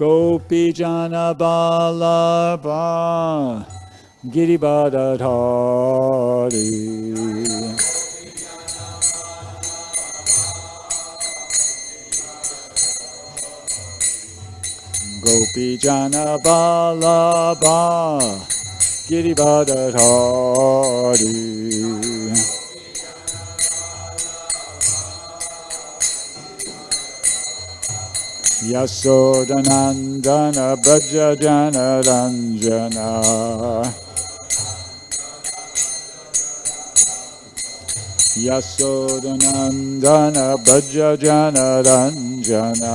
Gopijana Ballabha Giribadadhari Gopijana Ballabha Giribadadhari Yasodanandana Brajajana Ranjana Yasodanandana Brajajana Ranjana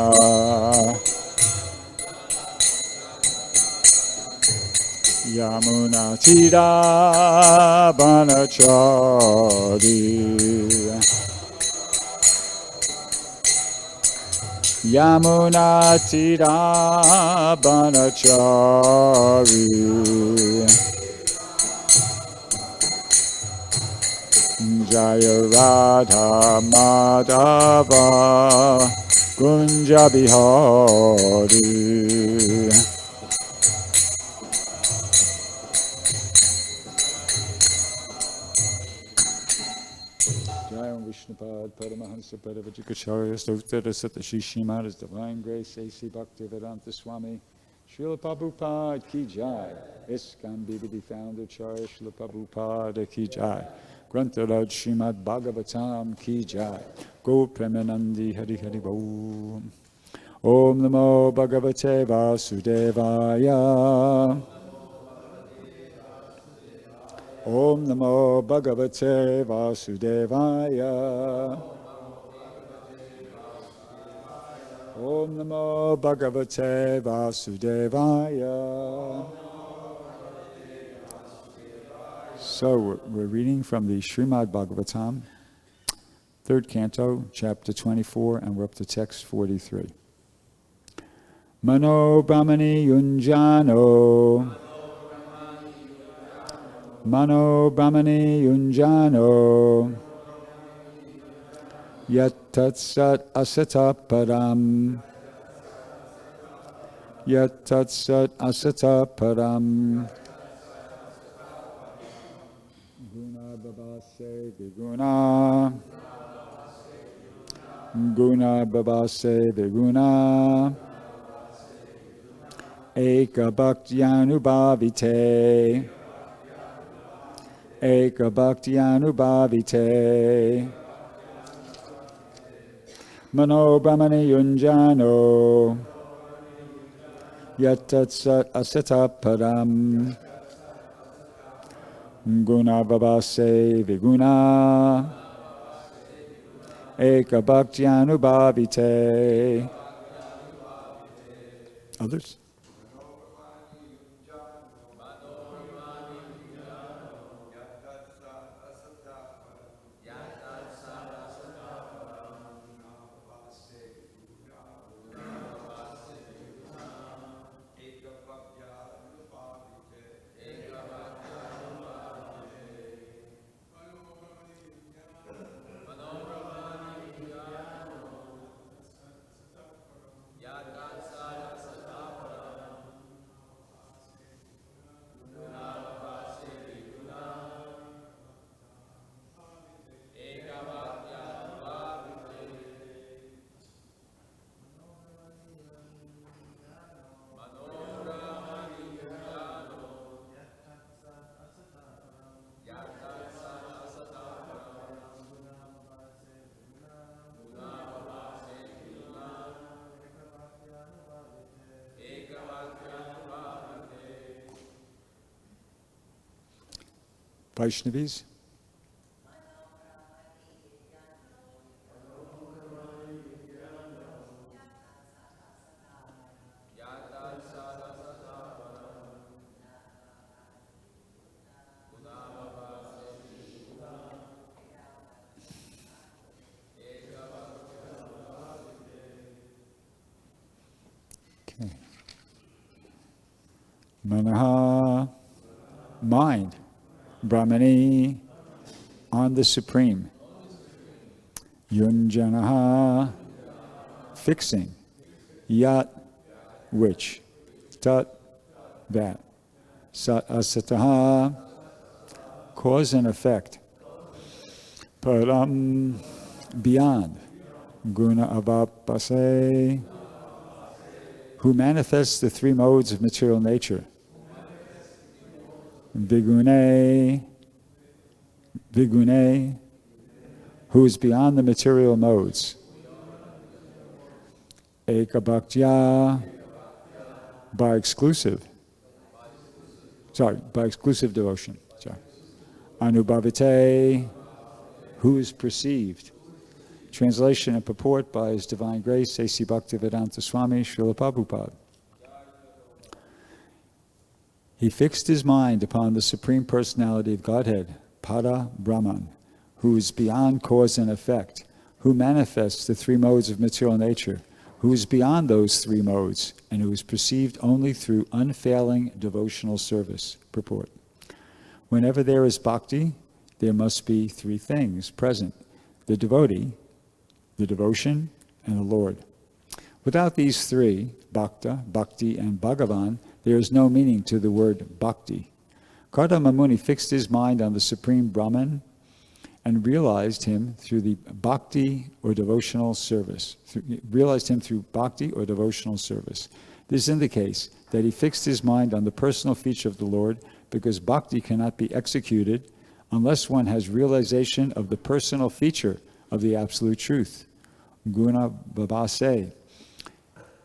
Yamuna Tira Banachari Yamuna Tira Banachari Jaya Radha Madhava Kunja Bihari Vishnupad Paramahansa Paravajakacharya Stottara Satashi Srimad His Divine Grace A.C. Bhaktivedanta Swami Srila Prabhupada Ki Jai ISKCON BBD Founder Charya Srila Prabhupada Ki Jai Grantharaj Srimad Bhagavatam Ki Jai Go Premanandi Hari Hari Bo Om Namo Bhagavate Vasudevaya Om Namo Bhagavate Vasudevaya Om Namo Bhagavate Vasudevaya. So we're reading from the Srimad Bhagavatam, 3rd Canto, Chapter 24, and we're up to text 43. Mano brahmaṇi yuñjāno Mano brahmaṇi yuñjāno Yat sad-asataḥ param Yat sad-asataḥ param Guṇa-avabhāse viguṇa Guṇa-avabhāse viguṇa eka-bhaktyānubhāvite eka-bhaktyānubhāvite Mano brahmaṇi yuñjāno Yat sad-asataḥ param Guṇa-avabhāse viguṇa eka-bhaktyānubhāvite. Others? Vaishnavis? Okay. Manaḥ, mind. Brahmaṇi, on the Supreme. Yuñjānaḥ, fixing. Yat, which? Tat, that. Sad-asataḥ, cause and effect. Param, beyond. Guṇa-avabhāse, who manifests the three modes of material nature. Viguṇe, who is beyond the material modes. Eka-bhaktyā, by exclusive devotion. Anubhāvite, who is perceived. Translation and purport by His Divine Grace, A.C. Bhaktivedanta Swami, Srila Prabhupada. He fixed his mind upon the Supreme Personality of Godhead, Para-brahman, who is beyond cause and effect, who manifests the three modes of material nature, who is beyond those three modes, and who is perceived only through unfailing devotional service. Purport. Whenever there is bhakti, there must be three things present: the devotee, the devotion, and the Lord. Without these three, bhakta, bhakti, and Bhagavān, there is no meaning to the word bhakti. Kardama Muni fixed his mind on the Supreme Brahman and realized him through the bhakti or devotional service. This indicates that he fixed his mind on the personal feature of the Lord, because bhakti cannot be executed unless one has realization of the personal feature of the absolute truth. Guṇa-avabhāse.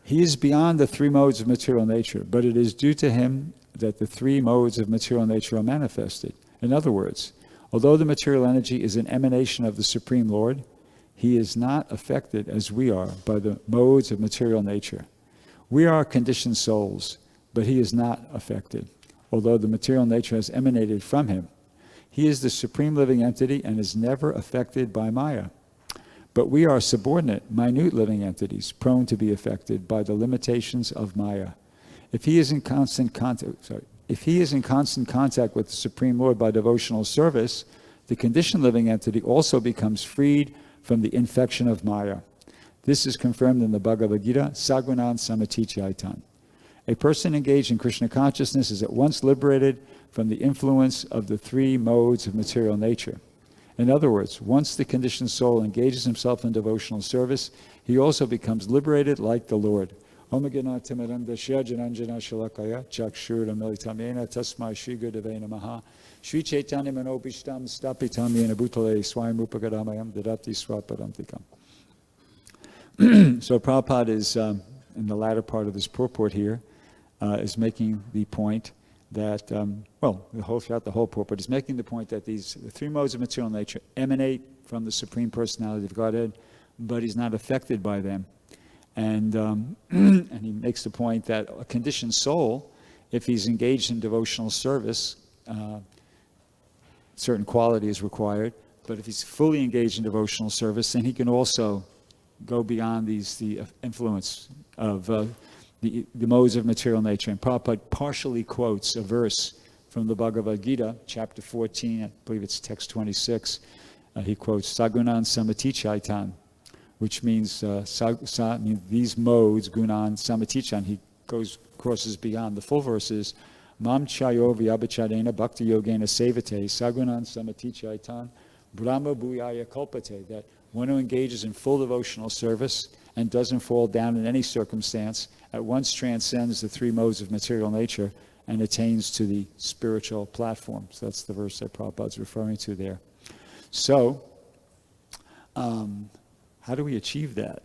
He is beyond the three modes of material nature, but it is due to him that the three modes of material nature are manifested. In other words, although the material energy is an emanation of the Supreme Lord, he is not affected as we are by the modes of material nature. We are conditioned souls, but he is not affected, although the material nature has emanated from him. He is the supreme living entity and is never affected by māyā. But we are subordinate, minute living entities, prone to be affected by the limitations of māyā. If he is in constant contact with the Supreme Lord by devotional service, the conditioned living entity also becomes freed from the infection of māyā. This is confirmed in the Bhagavad-gītā, saguṇān samatichaitan. A person engaged in Krishna consciousness is at once liberated from the influence of the three modes of material nature. In other words, once the conditioned soul engages himself in devotional service, he also becomes liberated like the Lord. Om Gyanatimirandasya Jananjana Shalakaya Chakshura Militamena Tasmai Shri Gurave Namaha Shri Chaitanya Manobhishtam Stapitam Yena Bhutale Swayam Rupagadamayam Dadati Swapadantikam. So Prabhupada is, in the latter part of this purport here, is making the point that, throughout the whole purport, is making the point that the three modes of material nature emanate from the Supreme Personality of Godhead, but he's not affected by them. And he makes the point that a conditioned soul, if he's engaged in devotional service, certain quality is required, but if he's fully engaged in devotional service, then he can also go beyond the influence of the modes of material nature. And Prabhupada partially quotes a verse from the Bhagavad-gītā, chapter 14, I believe it's text 26. He quotes, saguṇān samatichaitan, which means these modes, guṇān samatichaitan. He crosses beyond. The full verse is, mam chayo vyabhachadena bhakti yogena sevate saguṇān samatichaitan brahma bhuyaya kalpate, that one who engages in full devotional service and doesn't fall down in any circumstance at once transcends the three modes of material nature and attains to the spiritual platform. So that's the verse that Prabhupada's referring to there. So, how do we achieve that?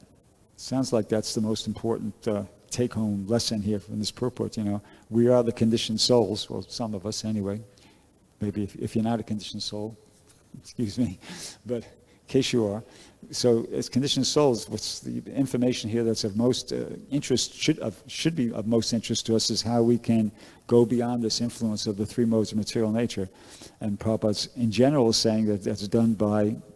Sounds like that's the most important take-home lesson here from this purport. We are the conditioned souls, well, some of us anyway. Maybe if you're not a conditioned soul, excuse me, but in case you are. So as conditioned souls, what's the information here that's of most interest, should be of most interest to us, is how we can go beyond this influence of the three modes of material nature. And Prabhupada in general is saying that that's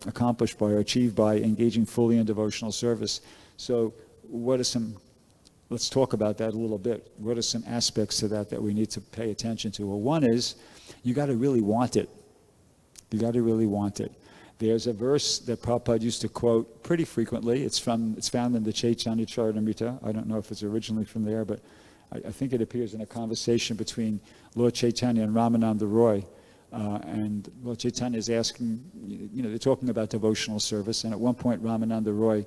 accomplished by or achieved by engaging fully in devotional service. So let's talk about that a little bit. What are some aspects to that we need to pay attention to? Well, one is, you got to really want it. You got to really want it. There's a verse that Prabhupada used to quote pretty frequently. It's found in the Chaitanya Charitamrita. I don't know if it's originally from there, but I think it appears in a conversation between Lord Chaitanya and Ramananda Roy. And Lord Chaitanya is asking, they're talking about devotional service, and at one point Ramananda Roy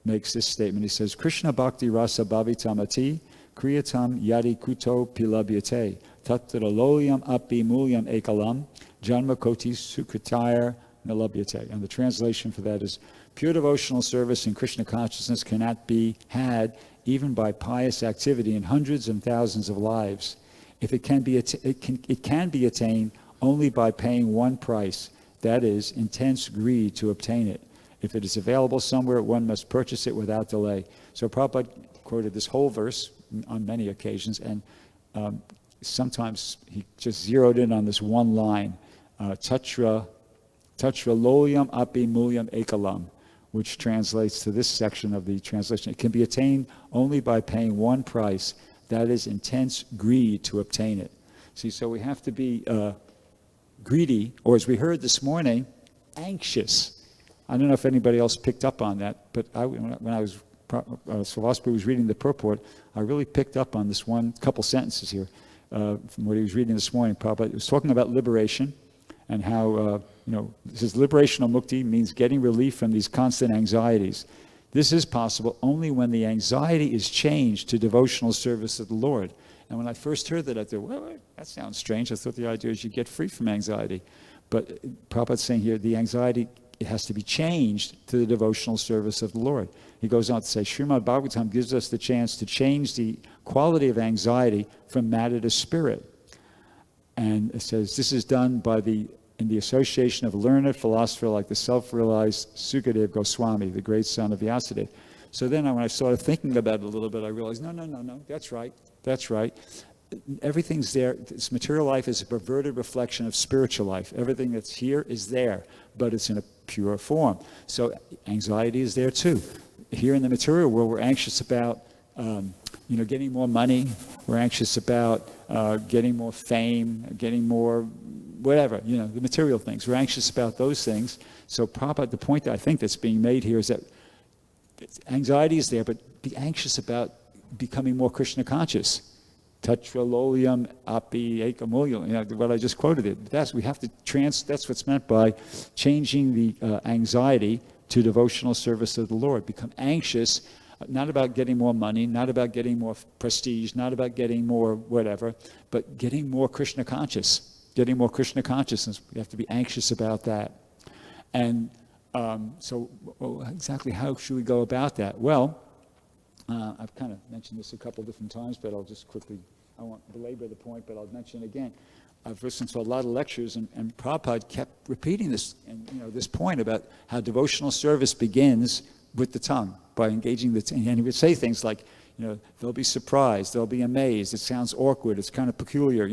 makes this statement. He says, Krishna bhakti rasa bhavitamati kriyatam yadi kuto pilabhyate tatra lolyam api mulyam ekalam janma koti sukritayar nalabhyate. And the translation for that is, pure devotional service in Krishna consciousness cannot be had even by pious activity in hundreds and thousands of lives. If it can be attained only by paying one price, that is, intense greed to obtain it. If it is available somewhere, one must purchase it without delay. So Prabhupada quoted this whole verse on many occasions, and sometimes he just zeroed in on this one line, tatra lolyam api mulyam ekalam, which translates to this section of the translation. It can be attained only by paying one price, that is, intense greed to obtain it. See, so we have to be greedy, or as we heard this morning, anxious. I don't know if anybody else picked up on that, but when I was, Srivastava was reading the purport, I really picked up on this couple sentences here from what he was reading this morning. Prabhupada, it was talking about liberation and how, this is liberation or mukti means getting relief from these constant anxieties. This is possible only when the anxiety is changed to devotional service of the Lord. And when I first heard that, I thought, well, that sounds strange. I thought the idea is you get free from anxiety. But Prabhupada's saying here, the anxiety, it has to be changed to the devotional service of the Lord. He goes on to say, Srimad Bhagavatam gives us the chance to change the quality of anxiety from matter to spirit. And it says, this is done in the association of a learned philosopher like the self-realized Sukadeva Goswami, the great son of Vyasadeva. So then when I started thinking about it a little bit, I realized, no, that's right. That's right. Everything's there. This material life is a perverted reflection of spiritual life. Everything that's here is there, but it's in a pure form. So anxiety is there too. Here in the material world, we're anxious about getting more money. We're anxious about getting more fame, getting more whatever, the material things. We're anxious about those things. So Prabhupada, the point that I think that's being made here is that anxiety is there, but be anxious about becoming more Krishna conscious. Tatra lolyam api ekamulyam, what I just quoted it. That's what's meant by changing the anxiety to devotional service of the Lord. Become anxious, not about getting more money, not about getting more prestige, not about getting more whatever, but getting more Krishna conscious. Getting more Krishna consciousness. We have to be anxious about that. And exactly how should we go about that? Well, I've kind of mentioned this a couple different times, but I'll just quickly, I won't belabor the point, but I'll mention it again. I've listened to a lot of lectures, and Prabhupada kept repeating this, and this point about how devotional service begins with the tongue, by engaging the tongue. And he would say things like, they'll be surprised, they'll be amazed, it sounds awkward, it's kind of peculiar,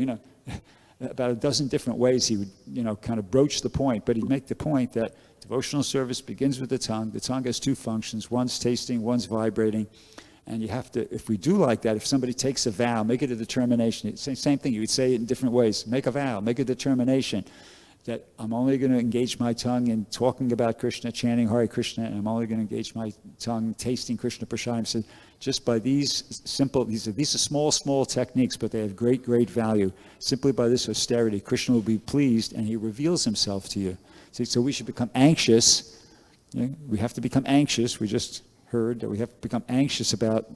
about a dozen different ways he would, kind of broach the point, but he'd make the point that devotional service begins with the tongue. The tongue has two functions. One's tasting, one's vibrating. And you have to, if we do like that, if somebody takes a vow, make it a determination. Same thing, you would say it in different ways. Make a vow, make a determination that I'm only going to engage my tongue in talking about Krishna, chanting Hare Krishna, and I'm only going to engage my tongue tasting Krishna Prasadam. So just by these are small techniques, but they have great value. Simply by this austerity, Krishna will be pleased and he reveals himself to you. See, so we should become anxious. We have to become anxious. We just heard that we have to become anxious about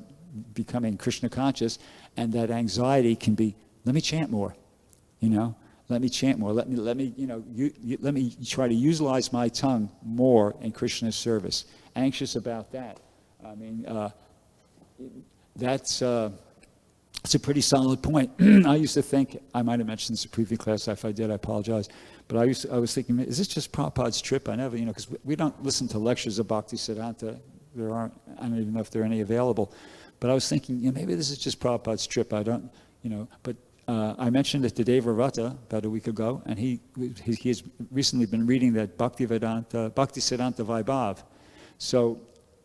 becoming Krishna conscious, and that anxiety can be, let me chant more, let me chant more, let me try to utilize my tongue more in Krishna's service. Anxious about that. I mean, it's a pretty solid point. I used to think, I might have mentioned this in previous class. If I did, I apologize. But I was thinking, is this just Prabhupada's trip? I never, because we don't listen to lectures of Bhakti Siddhanta. I don't even know if there are any available. But I was thinking, maybe this is just Prabhupada's trip. I don't, but I mentioned it to Deva Rata about a week ago, and he has recently been reading that Bhakti Siddhanta Vaibhav. So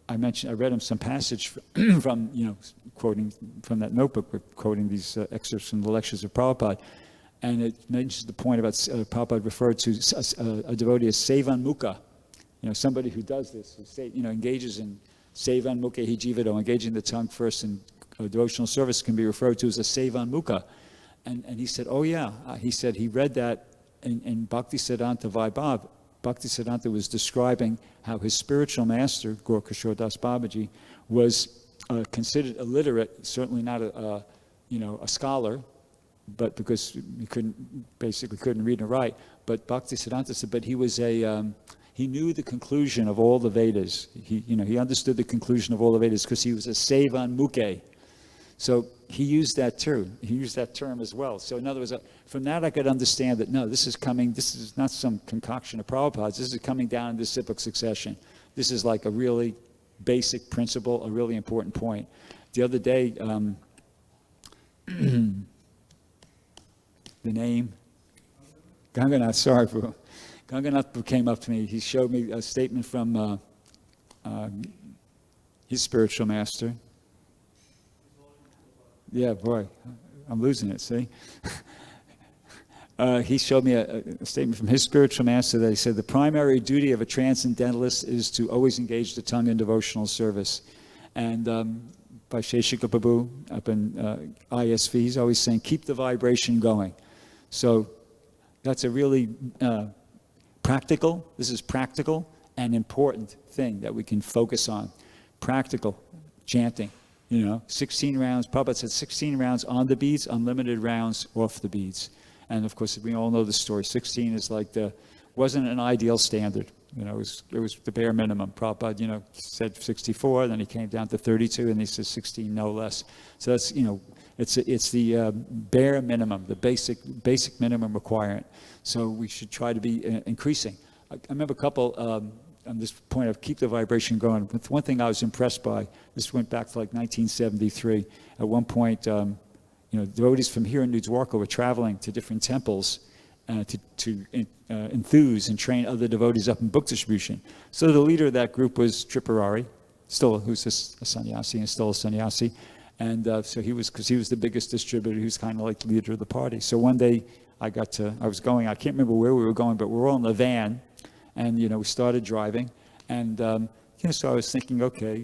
I read him some passage from, quoting from that notebook, we're quoting these excerpts from the lectures of Prabhupada, and it mentions the point about Prabhupada referred to a devotee as Sevan Mukha. somebody who does this, who say, engages in sevan mukha hi jivado, engaging the tongue first in devotional service, can be referred to as a sevan mukha. And he said, oh yeah, he said he read that in Bhaktisiddhanta Vaibhav. Bhaktisiddhanta was describing how his spiritual master, Gaur Kishore Das Babaji, was considered illiterate, certainly not a scholar, but because he couldn't read and write. But Bhaktisiddhanta said, but he was he knew the conclusion of all the Vedas. He understood the conclusion of all the Vedas because he was a sevan mukhe. So he used that too. He used that term as well. So in other words, from that I could understand that, no, this is not some concoction of Prabhupada's. This is coming down in disciplic succession. This is like a really basic principle, a really important point. The other day, the name, Ganganath, sorry, Prabhu. Ganganath came up to me. He showed me a statement from his spiritual master. Yeah, boy, I'm losing it, see? He showed me a statement from his spiritual master that he said, the primary duty of a transcendentalist is to always engage the tongue in devotional service. And by Sheshika Prabhu up in ISV, he's always saying, keep the vibration going. So that's a really this is practical and important thing that we can focus on. Practical chanting. 16 rounds, Prabhupada said 16 rounds on the beads, unlimited rounds off the beads. And of course, we all know the story. 16 is wasn't an ideal standard. It was the bare minimum. Prabhupada, said 64, then he came down to 32, and he said 16, no less. So that's, it's the bare minimum, the basic minimum requirement. So we should try to be increasing. I remember a couple, on this point of keep the vibration going. One thing I was impressed by, this went back to 1973. At one point, devotees from here in New Dwarka were traveling to different temples to enthuse and train other devotees up in book distribution. So the leader of that group was Tripurari, who's a sannyasi and still a sannyasi. And so because he was the biggest distributor, he was kind of like the leader of the party. So one day I was going, I can't remember where we were going, but we were all in the van. And, we started driving. And, so I was thinking, okay,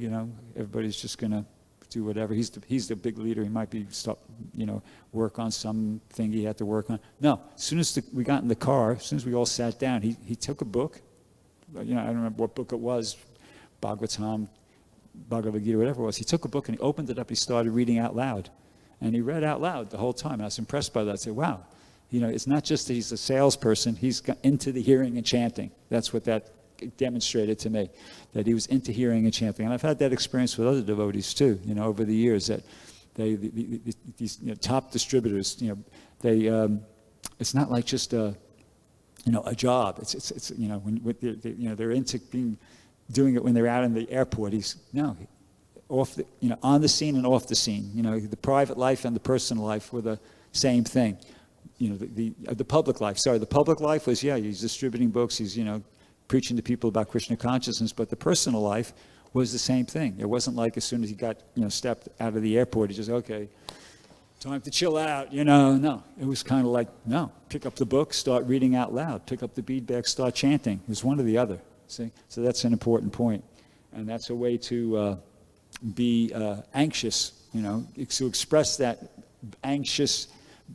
everybody's just going to do whatever. He's the big leader. He might be, work on something he had to work on. No, as soon as we got in the car, as soon as we all sat down, he took a book. I don't remember what book it was, Bhagavatam, Bhagavad-gītā, whatever it was. He took a book and he opened it up. He started reading out loud. And he read out loud the whole time. I was impressed by that. I said, wow. It's not just that he's a salesperson, he's into the hearing and chanting. That's what that demonstrated to me, that he was into hearing and chanting. And I've had that experience with other devotees too, over the years, that these top distributors, it's not like just a job. It's when they're into doing it when they're out in the airport. On the scene and off the scene. The private life and the personal life were the same thing. The public life. Sorry, the public life was, he's distributing books, he's, preaching to people about Krishna consciousness, but the personal life was the same thing. It wasn't like as soon as he got, stepped out of the airport, he just, okay, time to chill out, No, it was kind of like, no, pick up the book, start reading out loud, pick up the bead bag, start chanting. It was one or the other, see? So that's an important point. And that's a way to be anxious, to express that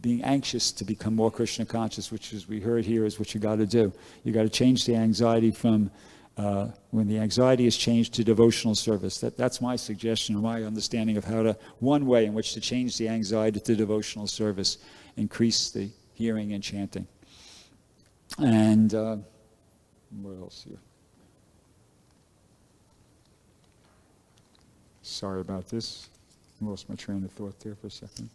being anxious to become more Krishna conscious, which, as we heard here, is what you got to do. You got to change the anxiety from when the anxiety is changed to devotional service. That's my suggestion, or my understanding of one way in which to change the anxiety to devotional service, increase the hearing and chanting. And what else here? Sorry about this. I lost my train of thought there for a second.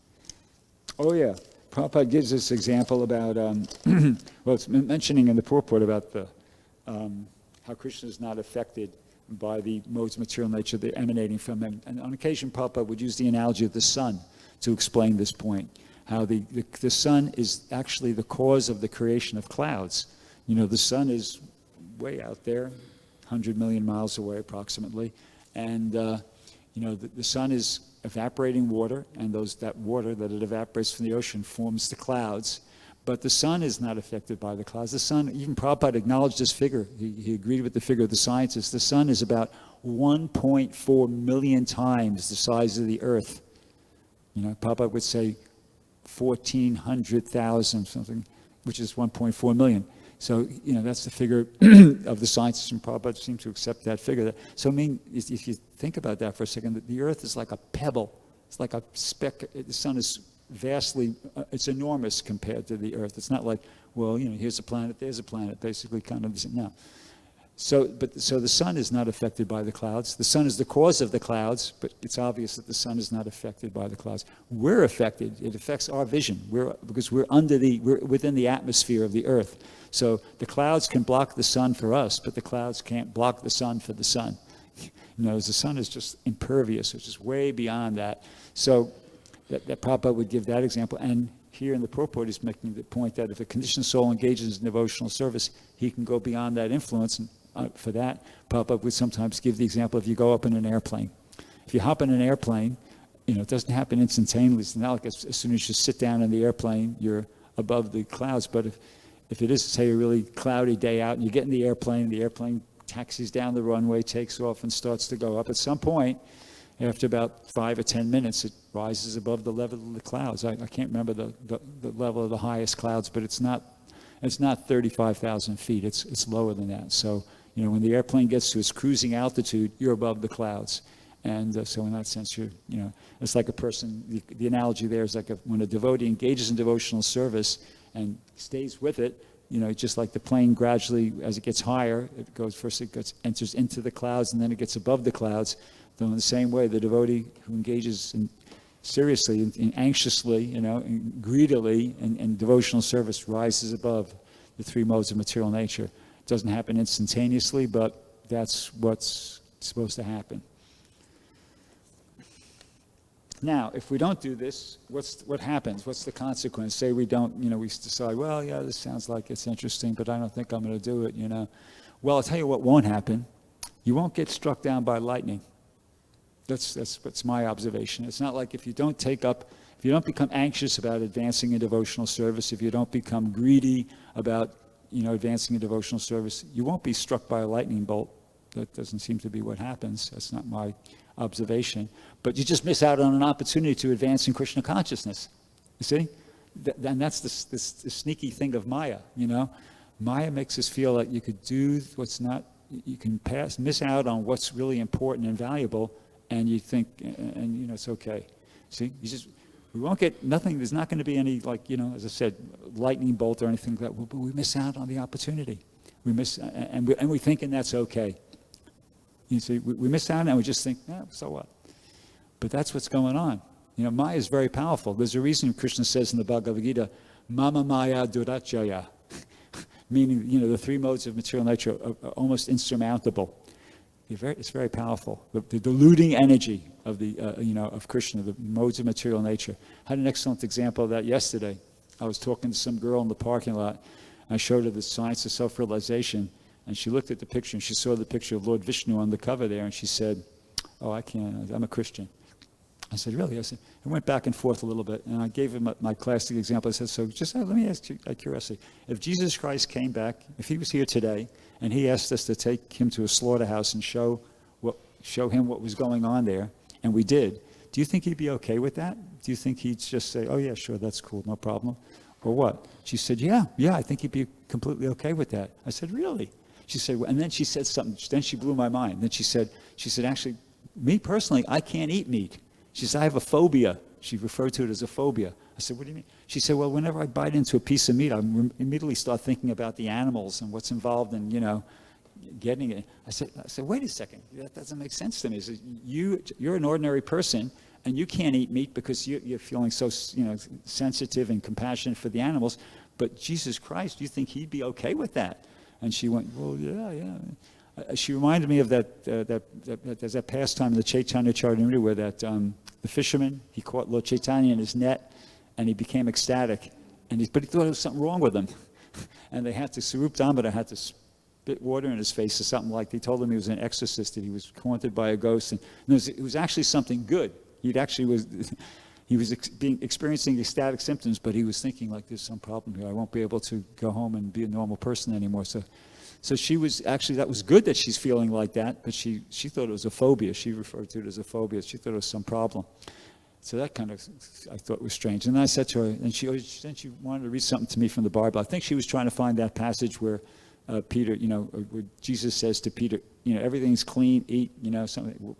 Oh yeah, Prabhupada gives this example about, it's mentioning in the purport about how Krishna is not affected by the modes of material nature that are emanating from him. And on occasion, Prabhupada would use the analogy of the sun to explain this point, how the sun is actually the cause of the creation of clouds. The sun is way out there, 100 million miles away approximately, and the sun is evaporating water, and that water that it evaporates from the ocean forms the clouds. But the sun is not affected by the clouds. The sun, even Prabhupada acknowledged this figure. He agreed with the figure of the scientists. The sun is about 1.4 million times the size of the earth. Prabhupada would say 1,400,000 something, which is 1.4 million. So, that's the figure of the scientists, and Prabhupada seems to accept that figure. So, if you think about that for a second, the earth is like a pebble. It's like a speck. The sun is vastly, it's enormous compared to the earth. It's not like, well, here's a planet, there's a planet, basically kind of, no. So the sun is not affected by the clouds. The sun is the cause of the clouds, but it's obvious that the sun is not affected by the clouds. We're affected. It affects our vision. Because we're within the atmosphere of the earth. So the clouds can block the sun for us, but the clouds can't block the sun for the sun. The sun is just impervious, which is way beyond that. So that Prabhupada would give that example. And here in the purport, he's making the point that if a conditioned soul engages in devotional service, he can go beyond that influence. And for that, Prabhupada would sometimes give the example if you go up in an airplane. If you hop in an airplane, it doesn't happen instantaneously. It's not like as soon as you sit down in the airplane, you're above the clouds. But if it is, say, a really cloudy day out, and you get in the airplane taxis down the runway, takes off, and starts to go up. At some point, after about 5 or 10 minutes, it rises above the level of the clouds. I can't remember the level of the highest clouds, but it's not 35,000 feet. It's lower than that. So, when the airplane gets to its cruising altitude, you're above the clouds. And so in that sense, it's like a person, the analogy there is like when a devotee engages in devotional service and stays with it, just like the plane gradually, as it gets higher, enters into the clouds, and then it gets above the clouds. Though in the same way, the devotee who engages seriously and anxiously, and greedily in devotional service rises above the three modes of material nature. It doesn't happen instantaneously, but that's what's supposed to happen. Now, if we don't do this, what happens? What's the consequence? Say we don't, we decide, well, yeah, this sounds like it's interesting, but I don't think I'm going to do it, Well, I'll tell you what won't happen. You won't get struck down by lightning. That's my observation. It's not like if you don't become anxious about advancing in devotional service, if you don't become greedy about, advancing in devotional service, you won't be struck by a lightning bolt. That doesn't seem to be what happens. That's not my observation. But you just miss out on an opportunity to advance in Krishna consciousness. You see? And that's the sneaky thing of Maya, Maya makes us feel like you could do what's not, you can miss out on what's really important and valuable, and you think, and it's okay. See? We won't get nothing, there's not going to be any, as I said, lightning bolt or anything like that, but we miss out on the opportunity. We miss, and we think, and that's okay. You see, we miss out and we just think, so what? But that's what's going on. Maya is very powerful. There's a reason Krishna says in the Bhagavad-gītā, mama māyā duracchaya, meaning, the three modes of material nature are almost insurmountable. It's very powerful. The deluding energy of of Krishna, the modes of material nature. I had an excellent example of that yesterday. I was talking to some girl in the parking lot. I showed her the science of self-realization, and she looked at the picture, and she saw the picture of Lord Vishnu on the cover there, and she said, "Oh, I can't. I'm a Christian." I said, "Really?" I said, I went back and forth a little bit, and I gave him my classic example. I said, "So just let me ask you a curiosity. If Jesus Christ came back, if he was here today, and he asked us to take him to a slaughterhouse and show him what was going on there, and we did, do you think he'd be okay with that? Do you think he'd just say, 'Oh yeah, sure, that's cool, no problem'? Or what?" She said, yeah, I think he'd be completely okay with that. I said, "Really?" She said, and then she said something. Then she blew my mind. Then she said, actually, me personally, I can't eat meat. She said, "I have a phobia." She referred to it as a phobia. I said, "What do you mean?" She said, "Well, whenever I bite into a piece of meat, I immediately start thinking about the animals and what's involved in, getting it." I said, "Wait a second. That doesn't make sense to me." I said, you're an ordinary person, and you can't eat meat because you're feeling so, sensitive and compassionate for the animals. But Jesus Christ, do you think he'd be okay with that? And she went, "Well, yeah." She reminded me of there's that pastime in the Chaitanya Charitamrita where the fisherman, he caught Lord Chaitanya in his net, and he became ecstatic, but he thought there was something wrong with him, and Sarup Damodar had to spit water in his face or something like. They told him he was an exorcist, that he was haunted by a ghost, and it was actually something good. he was experiencing ecstatic symptoms, but he was thinking like, there's some problem here. I won't be able to go home and be a normal person anymore. So she was actually, that was good that she's feeling like that, but she thought it was a phobia. She referred to it as a phobia. She thought it was some problem. So that kind of, I thought was strange. And then I said to her, and she wanted to read something to me from the Bible. I think she was trying to find that passage where Peter, where Jesus says to Peter, everything's clean, eat, something,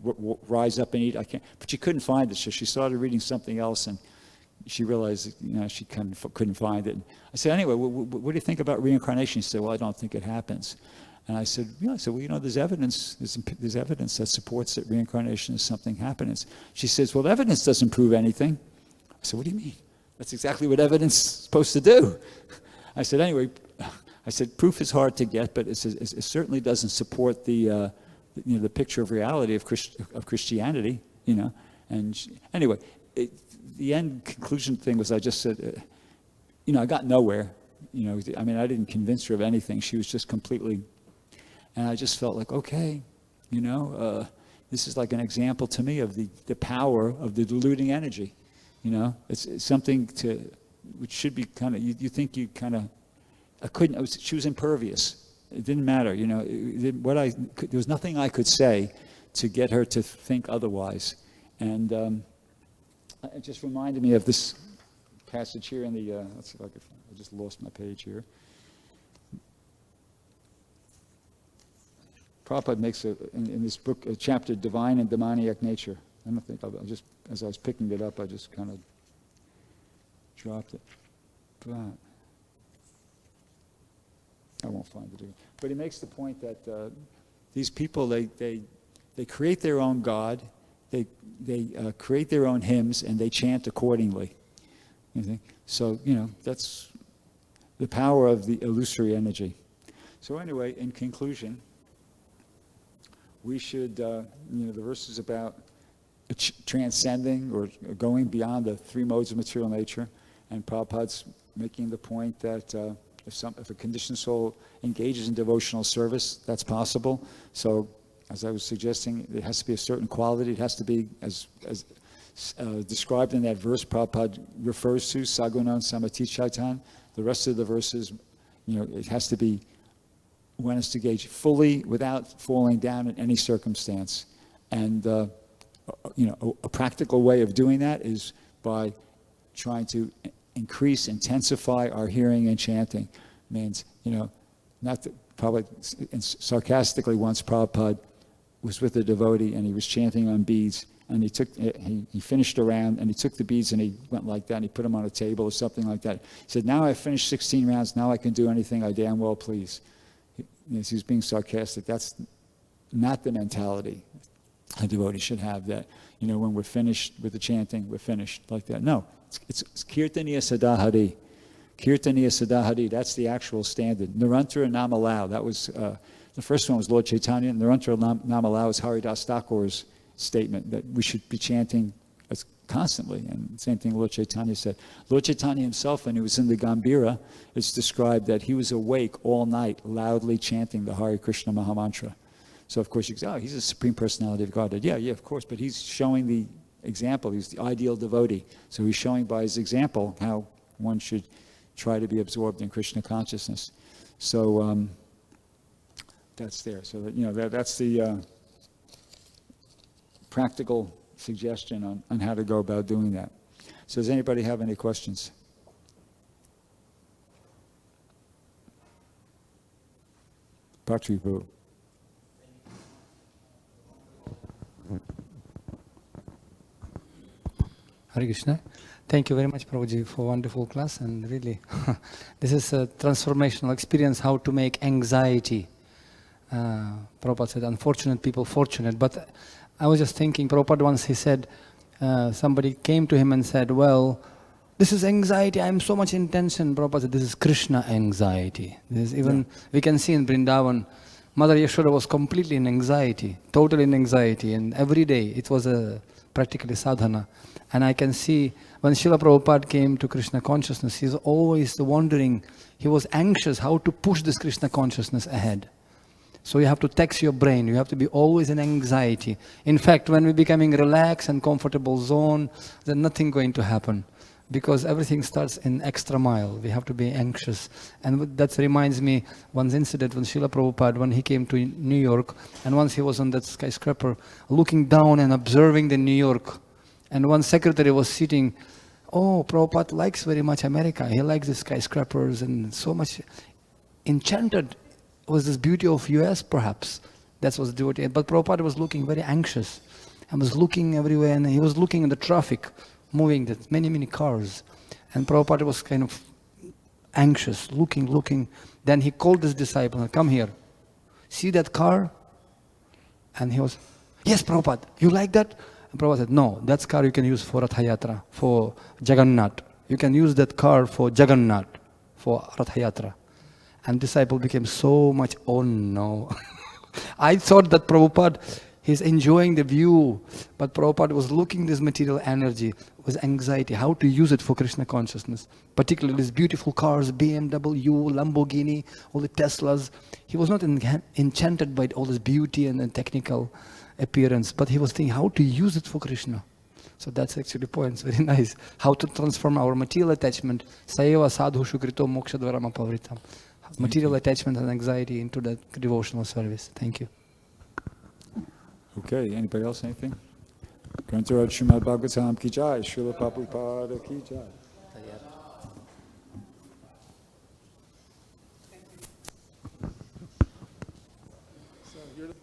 rise up and eat. I can't, but she couldn't find it. So she started reading something else, and she realized, she kind of couldn't find it. And I said, anyway, what do you think about reincarnation? She said, well, I don't think it happens. And I said, there's evidence. There's evidence that supports that reincarnation is something happening. She says, well, evidence doesn't prove anything. I said, what do you mean? That's exactly what evidence is supposed to do. I said, anyway, proof is hard to get, but it certainly doesn't support the picture of reality of Christianity, And anyway, the end conclusion thing was I just said, I got nowhere. I didn't convince her of anything. She was just completely, and I just felt like, okay, this is like an example to me of the power of the diluting energy. It's something which should be kind of, you think you kind of, she was impervious. It didn't matter, there was nothing I could say to get her to think otherwise. And it just reminded me of this passage here in the, let's see if I could find, I just lost my page here. Prabhupada makes in this book a chapter, Divine and Demoniac Nature. I don't think, as I was picking it up, I just kind of dropped it. But I won't find it again. But he makes the point that these people, they create their own God, they create their own hymns, and they chant accordingly. So, that's the power of the illusory energy. So anyway, in conclusion, we should, the verse is about transcending or going beyond the three modes of material nature, and Prabhupada's making the point that if a conditioned soul engages in devotional service, that's possible. So, as I was suggesting, it has to be a certain quality. It has to be as described in that verse Prabhupada refers to, sagunan samatichaitan. The rest of the verses, it has to be, one is to engage fully without falling down in any circumstance. And, a practical way of doing that is by trying to intensify our hearing and chanting. Means, not that probably, and sarcastically once Prabhupada was with a devotee and he was chanting on beads, and he finished a round and he took the beads and he went like that and he put them on a table or something like that. He said, now I've finished 16 rounds, now I can do anything I damn well please. He's being sarcastic. That's not the mentality a devotee should have, that, when we're finished with the chanting, we're finished like that. No, it's kirtaniya sadahari. Kirtaniya sadahari, that's the actual standard. Nirantar Namalau, that was, the first one was Lord Chaitanya, and Nirantar Namalau is Haridas Thakur's statement that we should be chanting constantly. And same thing Lord Chaitanya said. Lord Chaitanya himself, when he was in the Gambhira, it's described that he was awake all night, loudly chanting the Hare Krishna Mahamantra. So of course you say, oh, he's a Supreme Personality of Godhead. Yeah, of course, but he's showing the example. He's the ideal devotee. So he's showing by his example how one should try to be absorbed in Krishna consciousness. So that's there. So that, that's the practical suggestion on how to go about doing that. So does anybody have any questions? Bhakti Prabhu. Hare Krishna. Thank you very much, Prabhuji, for a wonderful class. And really, this is a transformational experience, how to make anxiety. Prabhupada said, unfortunate people fortunate. But I was just thinking, Prabhupada once he said, somebody came to him and said, well, this is anxiety, I'm so much in tension. Prabhupada said, this is Krishna anxiety. This is even, we can see in Vrindavan, Mother Yashoda was completely in anxiety, totally in anxiety. And every day it was practically sadhana. And I can see when Srila Prabhupada came to Krishna consciousness, he was always wondering, he was anxious how to push this Krishna consciousness ahead. So you have to tax your brain. You have to be always in anxiety. In fact, when we're becoming relaxed and comfortable zone, then nothing going to happen. Because everything starts in extra mile. We have to be anxious. And that reminds me one incident when Srila Prabhupada, when he came to New York, and once he was on that skyscraper, looking down and observing the New York. And one secretary was sitting, oh, Prabhupada likes very much America. He likes the skyscrapers and so much enchanted was this beauty of US perhaps. That was devotee. But Prabhupada was looking very anxious and was looking everywhere, and he was looking at the traffic, moving that many cars. And Prabhupada was kind of anxious, looking. Then he called his disciple, come here. See that car? And he was, yes, Prabhupada, you like that? And Prabhupada said, no, that car you can use for Rath Yatra, for Jagannath. You can use that car for Jagannath, for Rath Yatra. And disciple became so much, oh no. I thought that Prabhupada, he's enjoying the view, but Prabhupada was looking this material energy, was anxiety, how to use it for Krishna consciousness. Particularly these beautiful cars, BMW, Lamborghini, all the Teslas. He was not enchanted by all this beauty and technical appearance, but he was thinking how to use it for Krishna. So that's actually the point, it's very nice. How to transform our material attachment, saeva sadhu shukrito moksha dvaram apavritam. Material attachment and anxiety into that devotional service. Thank you. Okay, anybody else, anything? Grantaraj Srimad Bhagavatam ki jai, Srila Prabhupada ki jai. So you're the